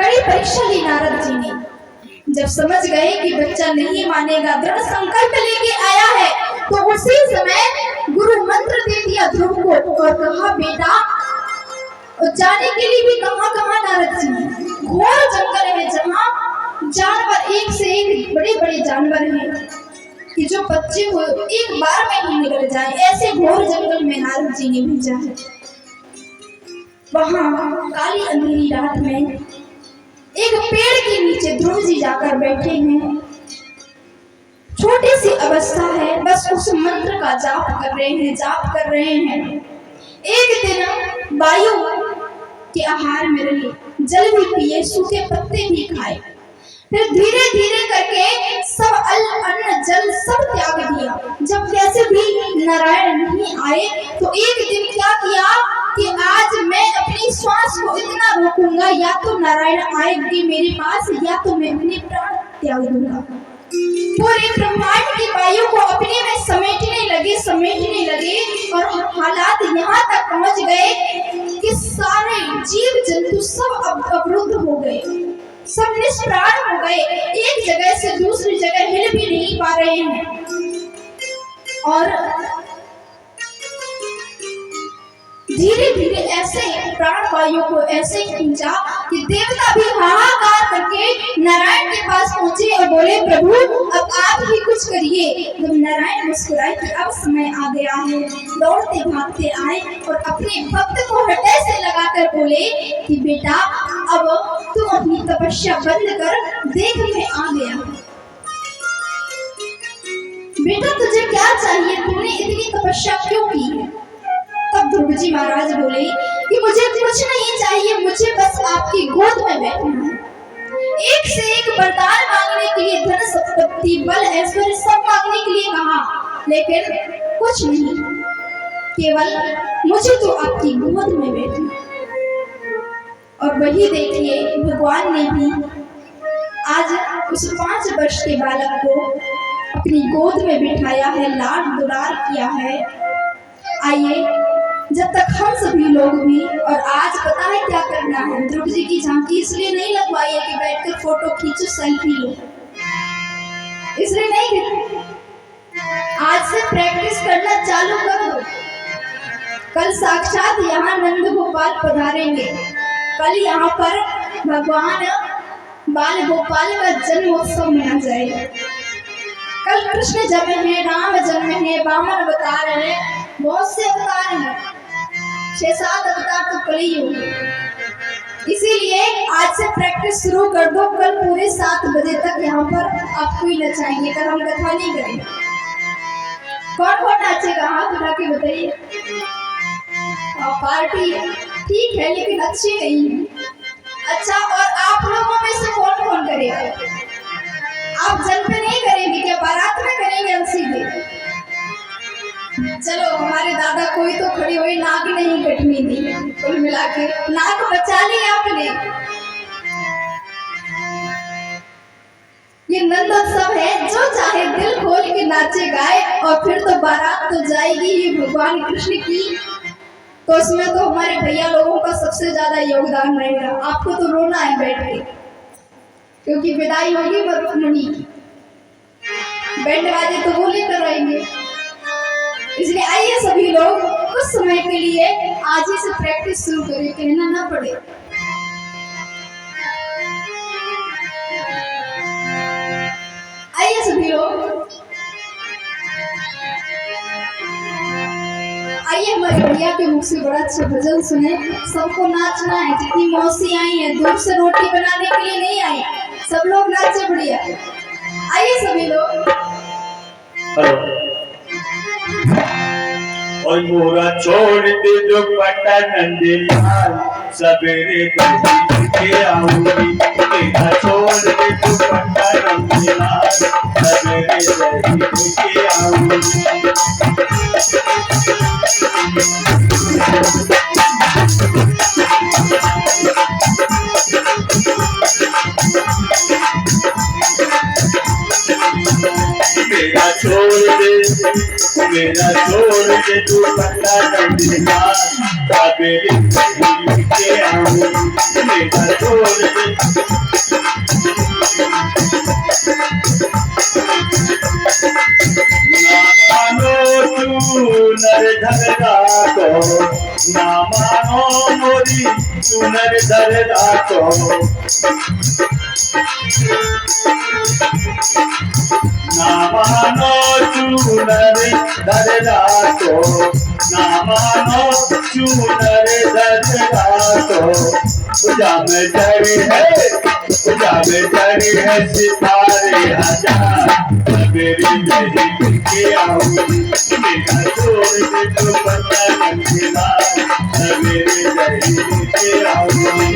कड़ी परीक्षा ली नारद जी ने। जब समझ गए कि बच्चा नहीं मानेगा, दृढ़ संकल्प लेके आया है, तो उसी समय गुरु मंत्र दे दिया ध्रुव को और कहा बेटा, जाने के लिए भी कहाँ नारद जी ने। घोर जंगल है जहाँ जानवर एक से एक बड़े बड़े जानवर हैं कि जो बच्चे को एक बार में ही निकल जाए, ऐसे घोर जंगल में नारद जी ने भेजा है। वहां काली अंधेरी रात में एक पेड़ के नीचे ध्रुव जी जाकर बैठे हैं। छोटी सी अवस्था है, बस उस मंत्र का जाप कर रहे हैं। एक दिन वायु के आहार में रहे, जल भी पिए, सूखे पत्ते भी खाए, फिर धीरे धीरे करके सब अन्न जल सब त्याग दिया। जब कैसे भी नारायण नहीं आए, तो एक दिन क्या किया कि आज मैं अपनी श्वास को इतना रोकूंगा, या तो नारायण आएंगे मेरे पास, या तो मैं अपने प्राण त्याग दूंगा। पूरे ब्रह्मांड की वायु को अपने में समेटने लगे और हालात यहाँ तक पहुंच गए कि सारे जीव जंतु सब अवरुद्ध हो गए, सब निष्प्राण हो गए, एक जगह से दूसरी जगह हिल भी नहीं पा रहे हैं। और धीरे धीरे ऐसे प्राणवायु को ऐसे खींचा कि देवता भी हाहाकार करके नारायण के पास पहुंचे और बोले, प्रभु अब आप ही कुछ करिए। जब नारायण मुस्कुराए कि अब समय आ गया है, दौड़ते भागते आए और अपने भक्त को हृदय से लगाकर बोले कि बेटा, अब तुम अपनी तपस्या बंद कर, देख मैं आ गया। बेटा तुझे क्या चाहिए, तुमने इतनी तपस्या क्यों की है? तब ध्रुव जी महाराज बोले कि मुझे कुछ नहीं चाहिए, मुझे बस आपकी गोद में बैठना है। एक से एक वरदान मांगने के लिए, धन संपत्ति बल ऐश्वर्य सब मांगने के लिए कहा, लेकिन कुछ नहीं, केवल मुझे तो आपकी गोद में बैठना। और वही देखिए, भगवान ने भी आज उस 5 वर्ष के बालक को अपनी गोद में बिठाया है, लाड दुलार किया है। आइए, जब तक हम सभी लोग भी, और आज पता है क्या करना है, ध्रुव जी की झांकी इसलिए नहीं लगवाई है कि बैठकर फोटो खींचो, सेल्फी लो, इसलिए नहीं, आज से प्रैक्टिस करना चालू कर दो। कल साक्षात यहाँ नंद गोपाल पधारेंगे, कल यहाँ पर भगवान बाल गोपाल का जन्मोत्सव मना जाएगा। कल कृष्ण जन्म है, राम जन्म है, वामन अवतार है, बहुत से अवतार हैं, 6-7 अवतार तो कल ही होंगे। इसीलिए आज से प्रैक्टिस शुरू कर दो, कल पूरे 7 बजे तक यहाँ पर आपको ही नचाएंगे, कल हम कथा नहीं करेंगे। कौन कौन नाचेगा, हाथ उठा के बताइए। पार्टी ठीक है लेकिन अच्छी नहीं है। अच्छा, और आप लोगों में से कौन कौन करेगा? आप जन पे नहीं करेंगे क्या, बारात में करेंगे हम सीधे? चलो, हमारे दादा कोई तो खड़ी हुई, नाक नहीं कटनी थी, कुल मिला के नाक बचा ली आपने। ये नंदोत्सव है, जो चाहे दिल खोल के नाचे गाए, और फिर तो बारात तो जाएगी ही भगवान कृष्ण की, तो उसमें तो हमारे भैया लोगों का सबसे ज्यादा योगदान रहेगा। आपको तो रोना है बैठ के, क्योंकि विदाई होगी मुनि की, बैंड बाजे तो वो लेकर आएंगे। इसलिए आइए सभी लोग कुछ समय के लिए आज ही से प्रैक्टिस शुरू करें, कहना ना पड़े। आइए सभी लोग, आइए हमारे भैया के मुख से बड़ा अच्छा भजन सुने। सबको नाचना है, जितनी मौसी आई है, दूर से रोटी बनाने के लिए नहीं आई, सब लोग नाचे बढ़िया। आइए सभी लोग। और मोरा छोड़ दे जो पटा नंदलाल, सवेरे दही के आऊंगी। तेरा छोड़ दे जो पटा नंदलाल, सवेरे दही के आऊंगी। तेरा छोड़ दे मेरा छोड़ दे दुपट्टा नंदलाल सवेरे दही के आऊंगी मेरा छोड़ दे चूनर धरदा को ना मानो मोरी चूनर धरदा को ना मानो चूनर धरदा को ना मानो चूनर धरदा को पूजा में चढ़े है सितारे हजार सवेरे दही के आऊंगी मेरा छोड़ दे दुपट्टा नंदलाल सवेरे दही के आऊंगी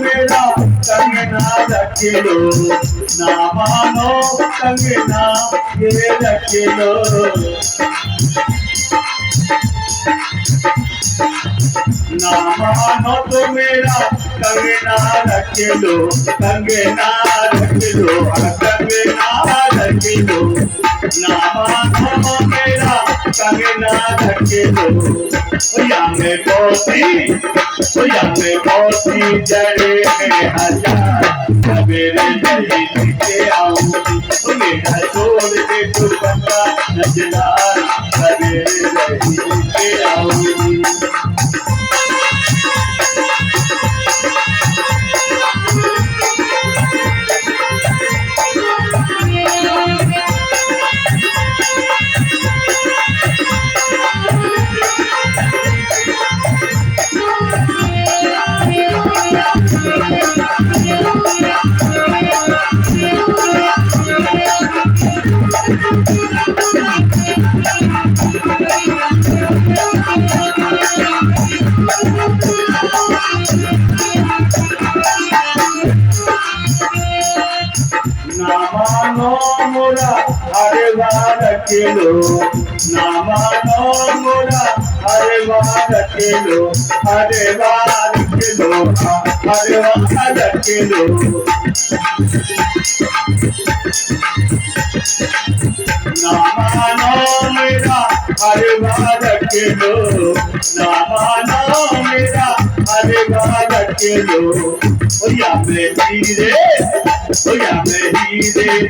मेरा कंगना रख लो ना मानो कंगना ये रख लो ना मानो तो मेरा कंगना रख लो कंगना रख लो कंगना रख लो ना मानो मेरा कंगना रख लो या में पोती जड़े हैं हजार सवेरे दही के आऊंगी मेरा छोड़ दे दुपट्टा नंदलाल सवेरे दही के आऊंगी ना मानो मोरा हरे बार अकेलो ना मानो मोरा हरे बार अकेलो हरे बार अकेलो हरे बार अकेलो ना मानो मेरा हरे बार अकेलो ना मानो मेरा हरे बार अकेलो या में हीरे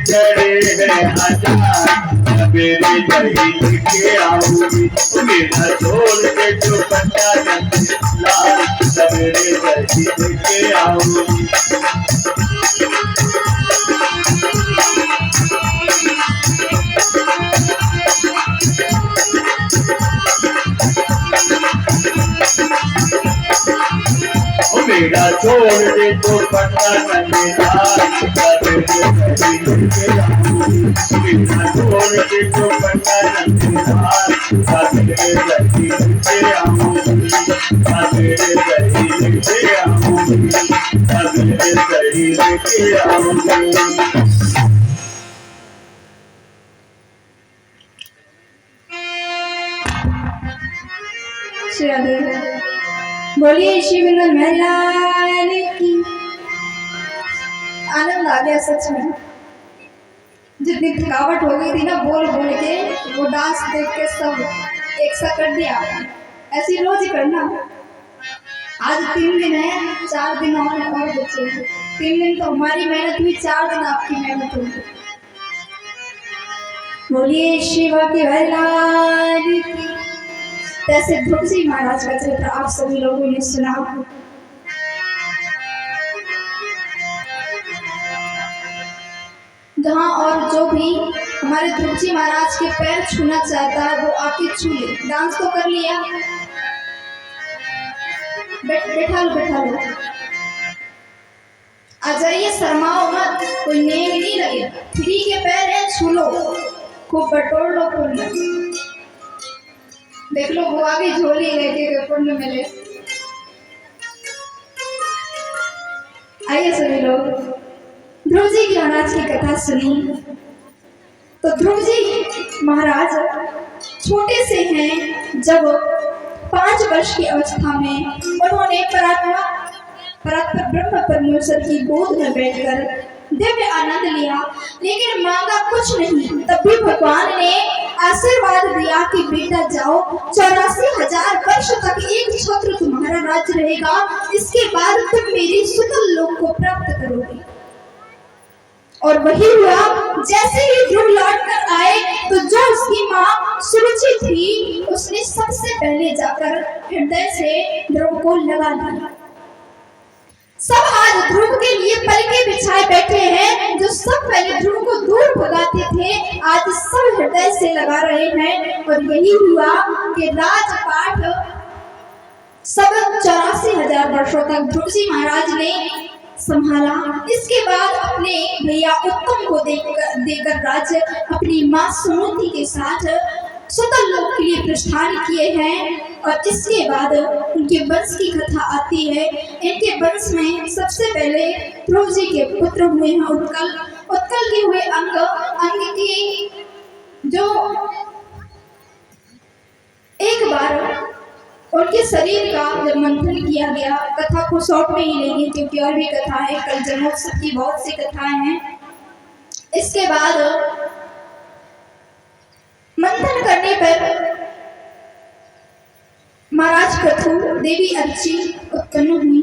चढ़े हैं हजार सवेरे दही के आऊंगी मेरा छोड़ दे दुपट्टा नंदलाल सवेरे दही के आऊंगी मेरा छोड़ दे दुपट्टा नंदलाल सवेरे दही के आऊंगी मेरा छोड़ दे दुपट्टा नंदलाल सवेरे दही के आऊंगी सवेरे दही के आऊंगी सवेरे दही के आऊंगी बोलिए शिवनंद महलान की। आनंद आ गया सच में। जितनी थकावट हो गई थी ना बोल बोल के, वो डांस देख के सब एक सा कर दिया। ऐसी रोज ही करना। आज 3 दिन है, 4 दिन और बचे। 3 दिन तो हमारी मेहनत हुई, 4 दिन आपकी मेहनत होगी। बोलिए शिवा के भैलान की। जैसे ध्रुव जी महाराज का चरित्र आप सभी लोगों ने सुना। जहाँ और जो भी हमारे ध्रुव जी महाराज के पैर छूना चाहता है वो आके छू ले। डांस तो कर लिया, बैठा लो बैठा लो। आ जाइए, शर्माओ मत, कोई नेम नहीं लगेगा। फ्री के पैर हैं, छू लो, खूब बटोर लो पुण्य। देख लो वो आगे झोली लेके के पुण्य मिले। आइए सभी लोग ध्रुव जी की महाराज की कथा सुनी। तो ध्रुव जी महाराज छोटे से हैं। जब 5 वर्ष की अवस्था में उन्होंने परात्पर ब्रह्म परमेश्वर की गोद में बैठकर दिव्य आनंद लिया, लेकिन मांगा कुछ नहीं। तब भी भगवान ने आशीर्वाद दिया कि बेटा जाओ, 84,000 वर्ष तक एक छत्र तुम्हारा राज्य रहेगा, इसके बाद तुम मेरी सुतल लोक को प्राप्त करोगे। और वही हुआ। जैसे ही ध्रुव लौट कर आए तो जो उसकी माँ सुरुचि थी, उसने सबसे पहले जाकर हृदय से ध्रुव को लगा लिया। सब आज ध्रुव के लिए पलके बिछाए बैठे हैं। जो सब पहले ध्रुव को दूर भगाते थे, आज सब हृदय से लगा रहे हैं। और यही हुआ कि राजपाट सब 84,000 वर्षों तक ध्रुव जी महाराज ने संभाला। इसके बाद अपने भैया उत्तम को देकर राज्य अपनी माँ सुमति के साथ सुतल लोक के लिए प्रस्थान किए हैं। और इसके बाद उनके वंश की कथा आती है। इनके वंश में सबसे पहले ध्रुव जी के पुत्र हुए हैं उत्कल। उत्कल के हुए अंग की जो एक बार उनके शरीर का जब मंथन किया गया, कथा को शॉर्ट में ही लेंगे क्योंकि और भी कथा है, कल जन्मोत्सव की बहुत सी कथाएं हैं। इसके बाद मंथन करने पर महाराज पृथु देवी अर्ची उत्पन्न हुई।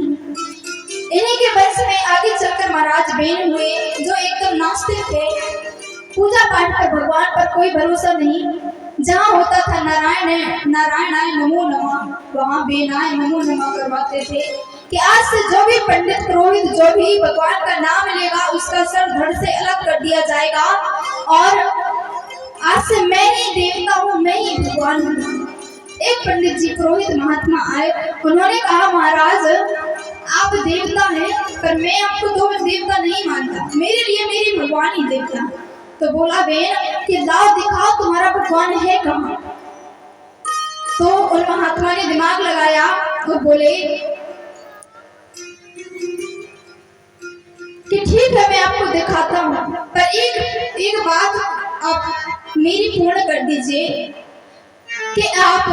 इन्हीं के वंश में आगे चलकर महाराज बेन हुए, जो एकदम नास्तिक थे। पूजा पाठ पर, भगवान पर कोई भरोसा नहीं। जहाँ होता था नारायणाय नमो नमः, वहाँ बेनाय नमो नमः करवाते थे कि आज से जो भी पंडित पुरोहित जो भी भगवान का नाम लेगा, उसका सर धड़ से अलग कर दिया जाएगा। और आज से मैं ही देवता हूँ, मैं ही भगवान हूँ। एक पंडित जी पुरोहित महात्मा आए, उन्होंने कहा महाराज आप देवता हैं, पर मैं आपको तो देवता नहीं मानता, मेरे लिए मेरी भगवान ही देवता। तो बोला बेन कि लाओ दिखाओ तुम्हारा भगवान है कहाँ। तो उन महात्मा ने दिमाग लगाया और बोले कि ठीक है मैं आपको दिखाता हूँ, पर एक बात आप मेरी पूर्ण कर दीजिए कि आप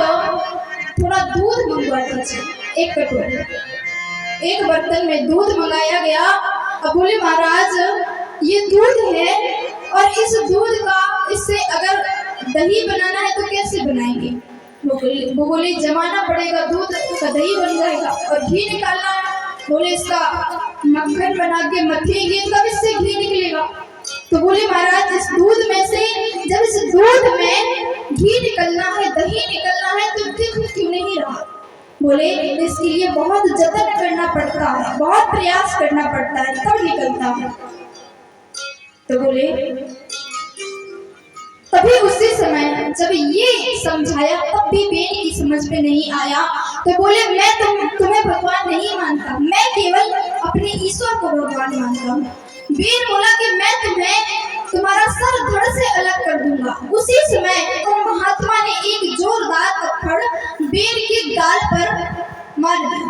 थोड़ा दूध मंगवा दीजिए। एक कटोरी, एक बर्तन में दूध मंगाया गया। अब बोले महाराज ये दूध है और इस दूध का, इससे अगर दही बनाना है तो कैसे बनाएंगे। वो बोले जमाना पड़ेगा, दूध का दही बन जाएगा। और घी निकालना है, बोले इसका मक्खन बना के मथेंगे तब इससे घी निकलेगा। तो बोले महाराज इस दूध में से, जब इस दूध में घी निकलना है, दही निकलना है, तो दिख क्यों नहीं रहा। बोले इसके लिए बहुत जतन करना पड़ता है, बहुत प्रयास करना पड़ता है, तब निकलता है। तो बोले तभी उसी समय जब ये समझाया तब भी बेन की समझ में नहीं आया। तो बोले मैं तुम्हें भगवान नहीं मानता, मैं केवल अपने ईश्वर को भगवान मानता हूँ। बेन बोला कि मैं तुम्हारा सर धड़ से अलग कर दूंगा। उसी समय उन महात्मा ने एक जोरदार पत्थर बेन के गाल पर मार दिया।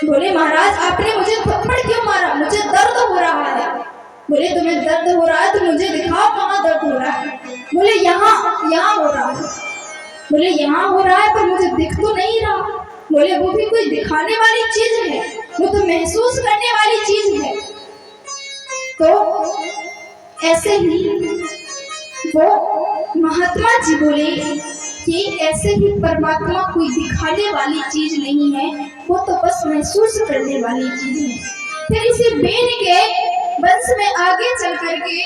बोले महाराज आपने मुझे थप्पड़ क्यों मारा, मुझे दर्द हो रहा है। बोले तुम्हें दर्द हो रहा है तो मुझे दिखाओ कहाँ दर्द हो रहा है। बोले यहाँ हो रहा है। बोले यहाँ हो रहा है पर मुझे दिख तो नहीं रहा। बोले वो भी कोई दिखाने वाली चीज है, वो तो महसूस करने वाली चीज है। तो ऐसे ही वो महात्मा जी बोले कि ऐसे ही परमात्मा कोई दिखाने वाली चीज नहीं है, वो तो बस महसूस करने वाली चीज है। फिर इसी बेन के वंश में आगे चल करके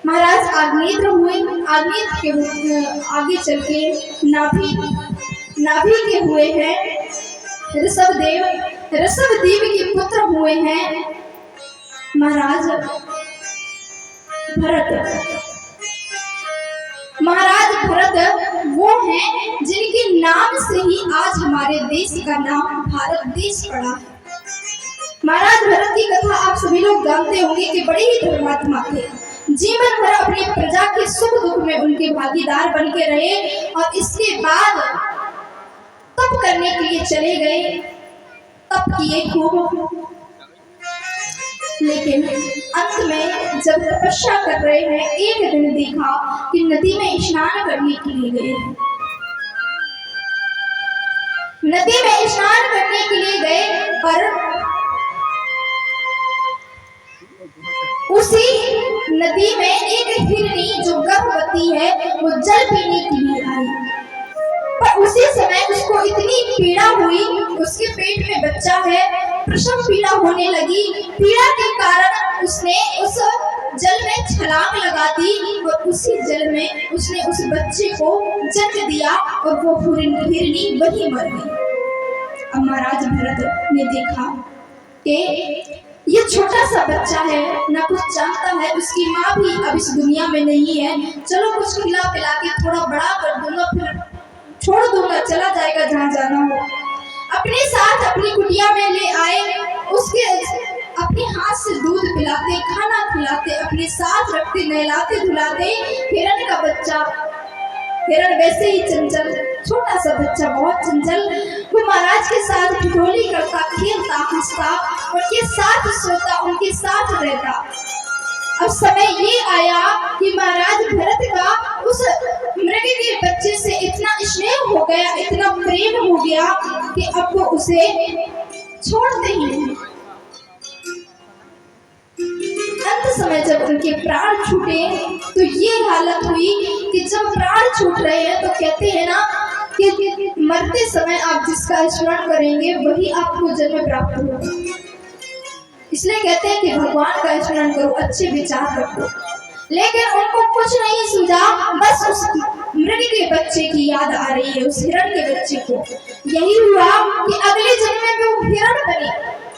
महाराज आग्नेत्र हुए। आग्नेत्र के आगे चल के नाभि के हुए हैं ऋषभदेव। ऋषभदेव के पुत्र हुए हैं महाराज भरत। महाराज भरत वो हैं जिनकी नाम से ही आज हमारे देश का नाम भारत देश पड़ा है। महाराज भरत की कथा आप सभी लोग जानते होंगे कि बड़े ही धर्मात्मा थे। जीवन भर अपनी प्रजा के सुख दुख में उनके भागीदार बन के रहे और इसके बाद तप करने के लिए चले गए। तप किए खूब, लेकिन अंत में जब तपस्या कर रहे हैं, एक दिन देखा कि नदी में स्नान करने के लिए गए। नदी में स्नान करने के लिए गए, पर उसी नदी में एक हिरनी जो गर्भवती है वो जल पीने के लिए आई। पर उसी समय उसको इतनी पीड़ा हुई, उसके पेट में बच्चा है, प्रसव पीड़ा होने लगी। पीड़ा के कारण उसने उस जल में छलांग लगा दी और उसी जल में उसने उस बच्चे को जन्म दिया और वो हिरनी वहीं मर गई। अब महाराज भरत ने देखा कि ये छोटा सा बच्चा है, ना कुछ जानता है, उसकी माँ भी अब इस दुनिया में नहीं है। चलो कुछ खिला पिला के थोड़ा बड़ा कर दूंगा, फिर छोड़ दूंगा, चला जाएगा जहाँ जाना हो। अपने साथ अपनी कुटिया में ले आए, उसके अपने हाथ से दूध पिलाते, खाना खिलाते, अपने साथ रखते, नहलाते धुलाते। हिरण का बच्चा, हिरण वैसे ही चंचल, छोटा सा बच्चा बहुत चंचल, वो महाराज के साथ ठिठोली करता, खेलता, हंसता, उनके साथ सोता, उनके साथ रहता। अब समय ये आया कि महाराज भरत का उस मृग के बच्चे से इतना स्नेह हो गया, इतना प्रेम हो गया कि अब वो उसे छोड़ते ही नहीं। अंत समय जब उनके प्राण छूटे तो ये हालत हुई कि जब प्राण छूट रहे हैं तो कहते हैं ना कि मरते समय आप जिसका स्मरण करेंगे वही आपको जन्म प्राप्त होगा। इसलिए कहते हैं कि भगवान का स्मरण करो, अच्छे विचार रखो। लेकिन उनको कुछ नहीं सूझा, बस उस मृग के बच्चे की याद आ रही है, उस हिरण के बच्चे को। यही हुआ कि अगले जन्म में वो हिरण बनी,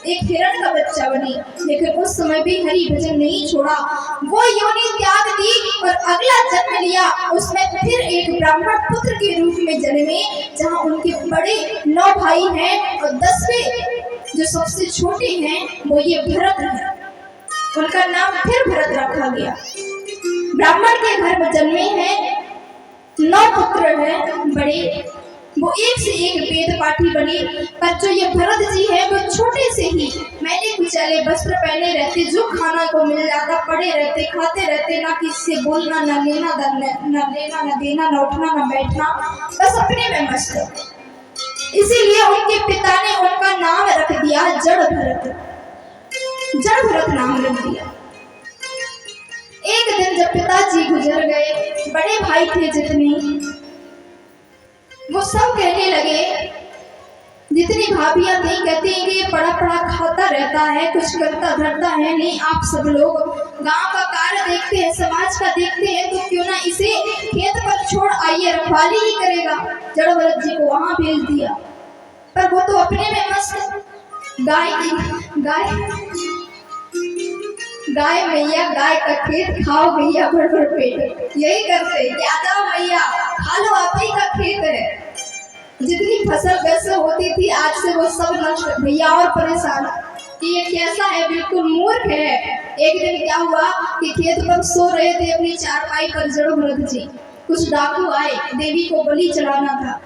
एक हिरण का बच्चा बनी। लेकिन उस समय भी हरि भजन नहीं छोड़ा, वो योनि त्याग दी और अगला जन्म लिया। उसमें फिर एक ब्राह्मण पुत्र के रूप में जन्मे, जहाँ उनके बड़े 9 भाई हैं और 10वें जो सबसे छोटे हैं वो ये भरत है। उनका नाम फिर भरत रखा गया। ब्राह्मण के घर में जन्मे हैं, 9 पुत्र हैं बड़े, वो एक से एक वेद पाठी बने। पर जो ये भरत जी है वो छोटे से ही मैंने कुचैले वस्त्र पहने रहते, जो खाना को मिल जाता पड़े रहते, खाते रहते, ना किसी से बोलना, ना लेना, ना देना, ना उठना, ना बैठना, बस अपने में मस्त। इसीलिए उनके पिता ने उनका नाम रख दिया जड़ भरत, जड़ भरत नाम रख दिया। एक दिन जब पिताजी गुजर गए, बड़े भाई थे जितने, वो सब कहने लगे, जितनी भाभियां थी कहती हैं कि पड़ा पड़ा खाता रहता है, कुछ करता धरता है नहीं। आप सब लोग गांव का कार्य देखते हैं, समाज का देखते हैं, तो क्यों ना इसे खेत पर छोड़ आइए, रखवाली ही करेगा। जड़ भरत जी को वहां भेज दिया, पर वो तो अपने में मस्त। गाय मैया, गाय का खेत खाओ भैया भर भर पेट, यही करते। क्या जाओ मैया खा लो, आप ही का खेत है। जितनी फसल वैसे होती थी, आज से वो सब नष्ट। भैया और परेशान कि ये कैसा है, बिल्कुल मूर्ख है। एक दिन क्या हुआ कि खेत पर सो रहे थे अपनी चारपाई पर जड़ भरत जी, कुछ डाकू आए, देवी को बलि चढ़ाना था।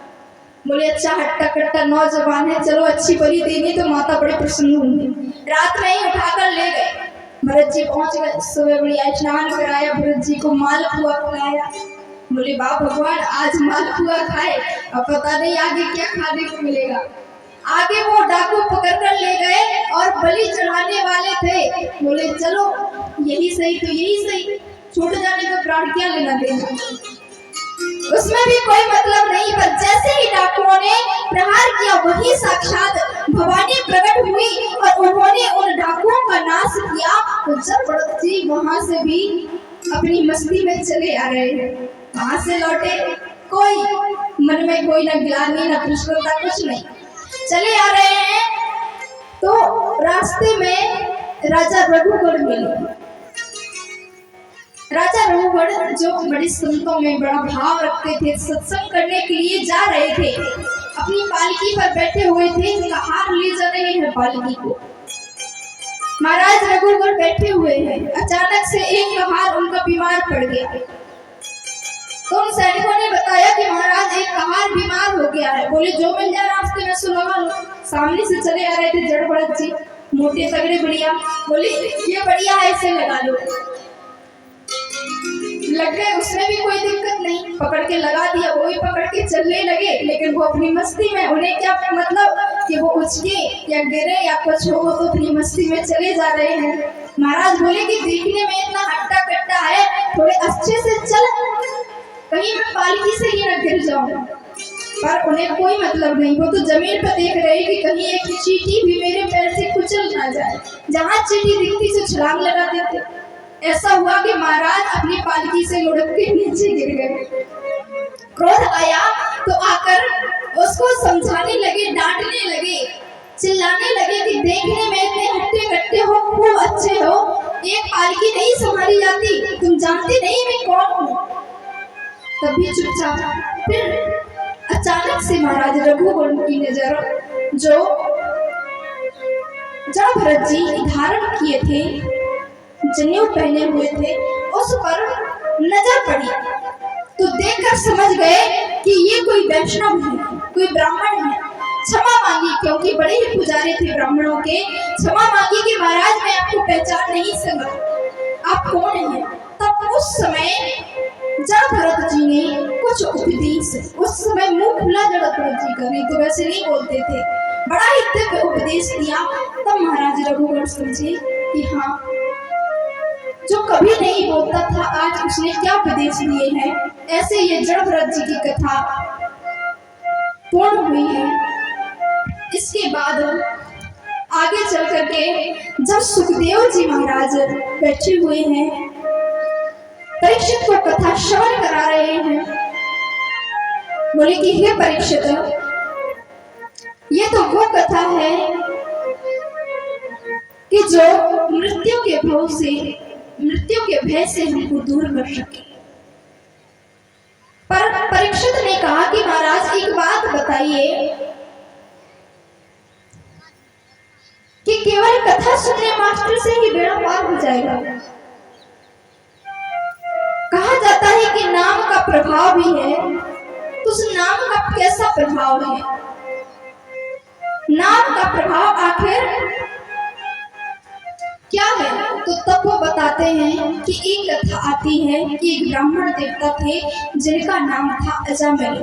बोले अच्छा हट्टा कट्टा नौजवान है, चलो अच्छी बलि देनी तो माता बड़े प्रसन्न होंगी। रात में ही उठाकर ले गए। भरत जी पहुंच गए, सुबह बढ़िया स्नान कराया, भरत जी को मालपुआ खिलाया। बोले बाप भगवान आज मालपुआ खाए, अब पता नहीं आगे क्या खाने को मिलेगा। आगे वो डाकू पकड़ कर ले गए और बलि चढ़ाने वाले थे। बोले चलो यही सही तो यही सही, छूट जाने का प्राण क्या लेना देना, उसमें भी कोई मतलब नहीं। पर जैसे ही डाकुओं ने प्रहार किया, वही साक्षात भवानी प्रकट हुई और उन्होंने उन डाकुओं का नाश किया। तो जब भरत जी वहां से भी अपनी मस्ती में चले आ रहे हैं, वहां से लौटे, कोई मन में कोई ना गिलानी ना दुश्मनता, कुछ नहीं, चले आ रहे हैं। तो रास्ते में राजा रघुगण मिले। राजा रघुवर जो बड़े संतों में बड़ा भाव रखते थे, सत्संग करने के लिए जा रहे थे, अपनी पालकी पर बैठे हुए थे, कहार ले जा रहे हैं पालकी को। महाराज रघुवर बैठे हुए हैं, अचानक से एक कहार उनका बीमार पड़ गया। तो उन सैनिकों ने बताया कि महाराज एक कहार बीमार हो गया है। बोले जो मिल जाए रास्ते में सुलगा लो। सामने से चले आ रहे थे जड़ भरत जी, मोटे तगड़े बढ़िया। बोले ये बढ़िया है, इसे लगा लो। लग गए, उसमें भी कोई दिक्कत नहीं, पकड़ के लगा दिया। वो भी पकड़ के चलने लगे, लेकिन वो अपनी मस्ती में, उन्हें क्या मतलब कि वो उछले या गिरे या कुछ हो, वो तो अपनी मस्ती में चले जा रहे हैं। महाराज बोले कि देखने में इतना हट्टा कट्टा है, थोड़े अच्छे से चल, कहीं मैं पालकी से ही न गिर जाऊं। पर उन्हें कोई मतलब नहीं, वो तो जमीन पर देख रहे कि कहीं एक चींटी भी मेरे पैर से कुचल ना जाए। जहां चींटी दिखती से छलांग लगा देते। ऐसा हुआ कि महाराज अपनी पालकी से लुढ़क के नीचे गिर गए। क्रोध आया तो आकर उसको समझाने लगे, डांटने लगे, चिल्लाने लगे कि देखने में इतने हट्टे कट्टे हो, खूब अच्छे हो, एक पालकी नहीं संभाली जाती, तुम जानते नहीं मैं कौन हूँ। तभी चुपचाप। फिर अचानक से महाराज रघुवर की नजर जो जड़ भरत जी धारण किए थे, जनेऊ पहने हुए थे, उस पर नजर पड़ी। तो देखकर समझ गए कि ये कोई वैष्णव है, कोई ब्राह्मण है। क्षमा मांगी, क्योंकि बड़े ही पुजारी थे ब्राह्मणों के। क्षमा मांगी कि महाराज मैं आपको पहचान नहीं सका, आप कौन हैं। तब उस समय जड़ भरत जी ने कुछ उपदेश, उस समय मुंह खुला जड़ भरत जी का, नहीं तो वैसे नहीं बोलते थे, बड़ा ही दिव्य उपदेश दिया। तब महाराज रघुवर समझे कि हाँ, जो कभी नहीं बोलता था आज उसने क्या उपदेश दिए हैं। ऐसे ये जड़ भरत जी की कथा पूर्ण हुई है। इसके बाद आगे चल करके जब सुखदेव जी महाराज बैठे हुए हैं, परीक्षित को कथा श्रवण करा रहे हैं, बोले कि हे परीक्षित, ये तो वो कथा है कि जो मृत्यु के भय से हमको दूर कर सके। पर परीक्षित ने कहा कि महाराज एक बात बताइए कि केवल कथा सुनने मात्र से ही बेड़ा पार हो जाएगा। कहा जाता है कि नाम का प्रभाव भी है, तो उस नाम का कैसा प्रभाव है, नाम का प्रभाव आखिर क्या है। तो तब वो बताते हैं कि एक कथा आती है कि एक ब्राह्मण देवता थे जिनका नाम था अजामिल।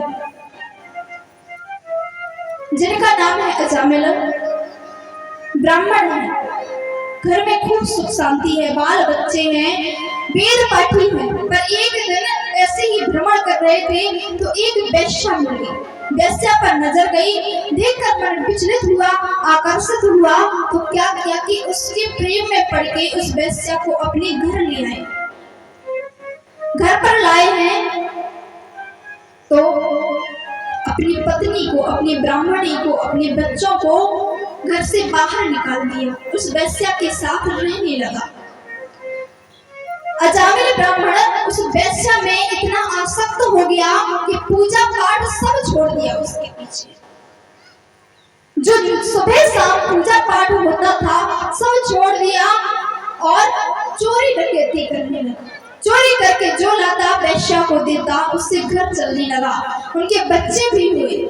जिनका नाम है अजामिल, ब्राह्मण है, घर में खूब सुख शांति है, बाल बच्चे हैं, वेद पाठी है। पर एक दिन ऐसे ही भ्रमण कर रहे थे तो एक वेश्या मिल गई। वेश्या पर नजर गई, देखकर मन विचलित हुआ, आकर्षित हुआ। तो क्या किया कि उसके प्रेम में पड़ के उस वेश्या को अपने घर ले आए। घर पर लाए हैं तो अपनी पत्नी को, अपनी ब्राह्मणी को, अपने बच्चों को घर से बाहर निकाल दिया, उस वेश्या के साथ रहने लगा। अजामिल ब्राह्मण उस वेश्या में इतना आसक्त हो गया कि पूजा पाठ सब छोड़ दिया उसके पीछे। जो सुबह शाम पूजा पाठ होता था सब छोड़ दिया और चोरी डकैती करने लगा। चोरी करके जो लाता वेश्या को देता, उससे घर चलने लगा। उनके बच्चे भी हुए।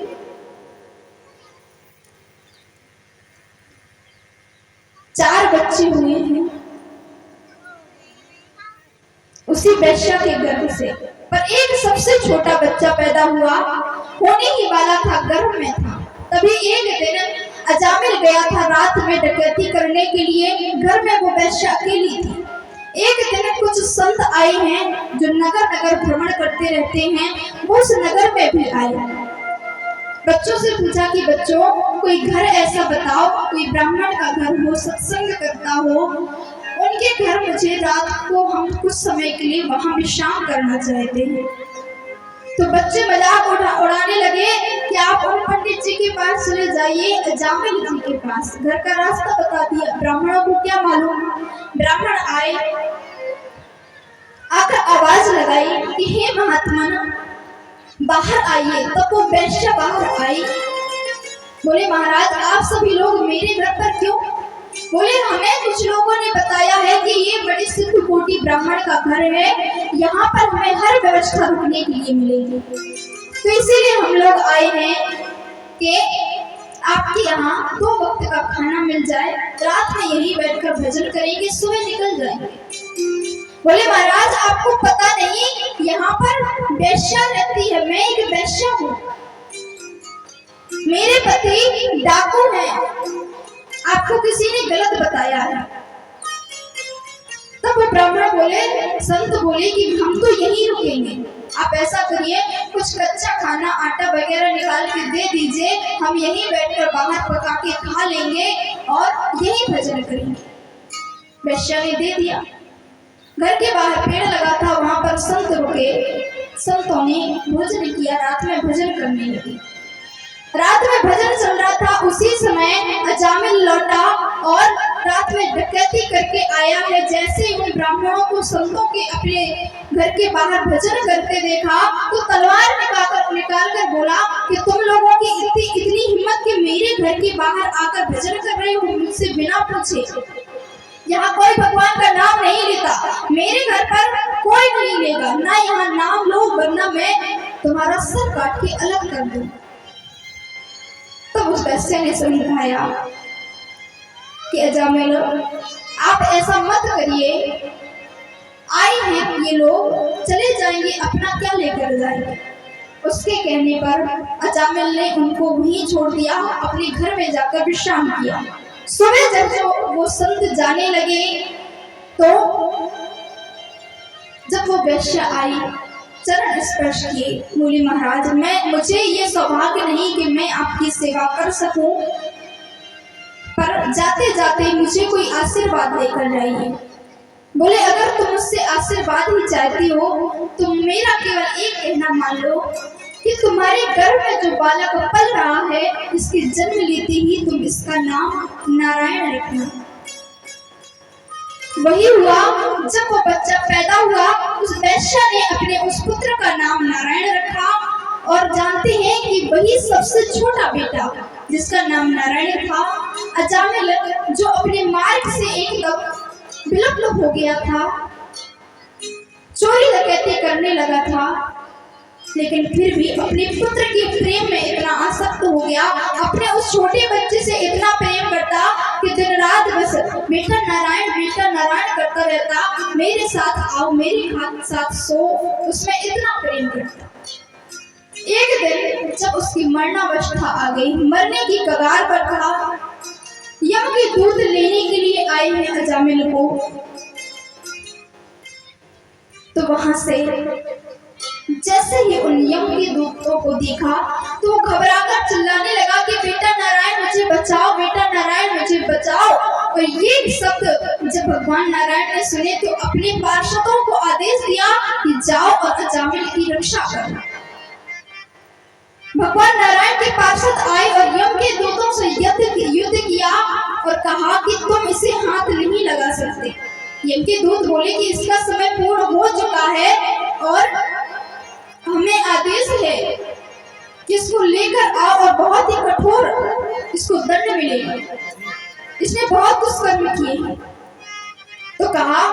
4 बच्चे हुए हैं उसी वेश्या के गर्भ से। पर एक सबसे छोटा बच्चा पैदा हुआ, होने ही वाला था, गर्भ में था। तभी एक दिन अजामिल गया था रात में डकैती करने के लिए। घर में वो वेश्या अकेली थी। एक दिन कुछ संत आए हैं जो नगर नगर भ्रमण करते रहते हैं, वो उस नगर में भी आए। बच्चों से पूछा कि बच्चों कोई घर ऐसा बताओ, कोई ब्राह्मण का घर हो, सत्संग करता हो, उनके घर मुझे रात को हम कुछ समय के लिए वहां विश्राम करना चाहते हैं। तो बच्चे मजाक उड़ाने लगे कि आप उन पंडित जी के पास चले जाइए, अजामिल जी के पास। घर का रास्ता बता दिया। ब्राह्मणों को क्या मालूम। ब्राह्मण आए, आकर आवाज लगाई कि हे महात्मा बाहर आइए। तब वो वैश्या बाहर आई। बोले महाराज आप सभी लोग मेरे घर पर क्यों? बोले हमें कुछ लोगों ने बताया है कि ये बड़ी सिद्ध कोटि ब्राह्मण का घर है, यहाँ पर हमें हर व्यवस्था रुकने के लिए मिलेगी, तो इसीलिए हम लोग आए हैं कि आपके यहाँ 2 वक्त का खाना मिल जाए, रात में यहीं बैठकर भजन करेंगे, सुबह निकल जाएंगे। बोले महाराज आपको पता नहीं यहाँ पर वैश्या रहती है, मैं एक वैश्या हूँ, मेरे पति डाकू हैं, आपको किसी ने गलत बताया है। तब वो ब्राह्मण बोले, संत बोले कि हम तो यहीं रुकेंगे, आप ऐसा करिए कुछ कच्चा खाना आटा वगैरह निकाल के दे दीजिए, हम यहीं बैठकर बाहर पका के खा लेंगे और यहीं भजन करेंगे। वैश्या ने दे दिया। घर के बाहर पेड़ लगा था, वहां पर संत रुके, संतों ने भोजन किया, रात में भजन करने लगे। रात में भजन चल रहा था, उसी समय अजामिल लौटा और रात में डकैती करके आया है। जैसे उन ब्राह्मणों को संतों के अपने घर के बाहर भजन करते देखा तो तलवार निकाल कर बोला कि तुम लोगों की इतनी हिम्मत कि मेरे घर के बाहर आकर भजन कर रहे हो मुझसे बिना पूछे। यहाँ कोई भगवान का नाम नहीं लेता, मेरे घर पर कोई नहीं लेगा, ना यहाँ नाम लो वरना मैं तुम्हारा सर काट के अलग कर दूं। तो उस वैश्य ने समझाया कि अजामिल आप ऐसा मत करिए, आए हैं ये लोग, चले जाएंगे, अपना क्या लेकर जाएंगे। उसके कहने पर अजामिल ने उनको वहीं छोड़ दिया, अपने घर में जाकर विश्राम किया। सुबह जब वो संत जाने लगे तो जब वो वैश्या आई चरण स्पर्श किए, बोली महाराज मुझे ये सौभाग्य नहीं कि मैं आपकी सेवा कर सकूं, पर जाते जाते मुझे कोई आशीर्वाद लेकर जाइए। बोले अगर तुम मुझसे आशीर्वाद ही चाहती हो तो मेरा केवल एक कहना मान लो कि तुम्हारे गर्भ में जो बालक पल रहा है, इसके जन्म लेते ही तुम इसका नाम नारायण रखना। वही हुआ, जब वो बच्चा पैदा हुआ उस वैश्या ने अपने उस पुत्र का नाम नारायण रखा। और जानते हैं कि वही सबसे छोटा बेटा जिसका नाम नारायण था, अजामिल जो अपने मार्ग से एकदम विलुप्त हो गया था, चोरी डकैती करने लगा था, लेकिन फिर भी अपने पुत्र के प्रेम में इतना आसक्त हो गया, अपने उस छोटे बच्चे से इतना प्रेम करता कि दिन रात बस बेटा नारायण करता रहता, मेरे साथ आओ, मेरे साथ सो, उसमें इतना प्रेम करता। एक दिन जब उसकी मरणावस्था आ गई, मरने की कगार पर था, यम के दूध लेने के लिए आए हैं अजामिल को, तो वहां से जैसे ही उन यम के दूतों को देखा तो वो घबराकर चिल्लाने लगा कि बेटा नारायण मुझे बचाओ, बेटा नारायण मुझे बचाओ। और ये शब्द जब भगवान नारायण ने सुने तो अपने पार्षदों को आदेश दिया कि जाओ और अजामिल की रक्षा करो। भगवान नारायण के पार्षद आए और यम के दूतों से युद्ध किया और कहा कि तुम इसे हाथ नहीं लगा सकते। यम के दूत बोले कि इसका समय पूर्ण हो चुका है और हमें आदेश है कि इसको लेकर आओ और बहुत ही कठोर इसको दंड मिलेगा, इसने बहुत दुष्कर्म किए हैं। तो कहा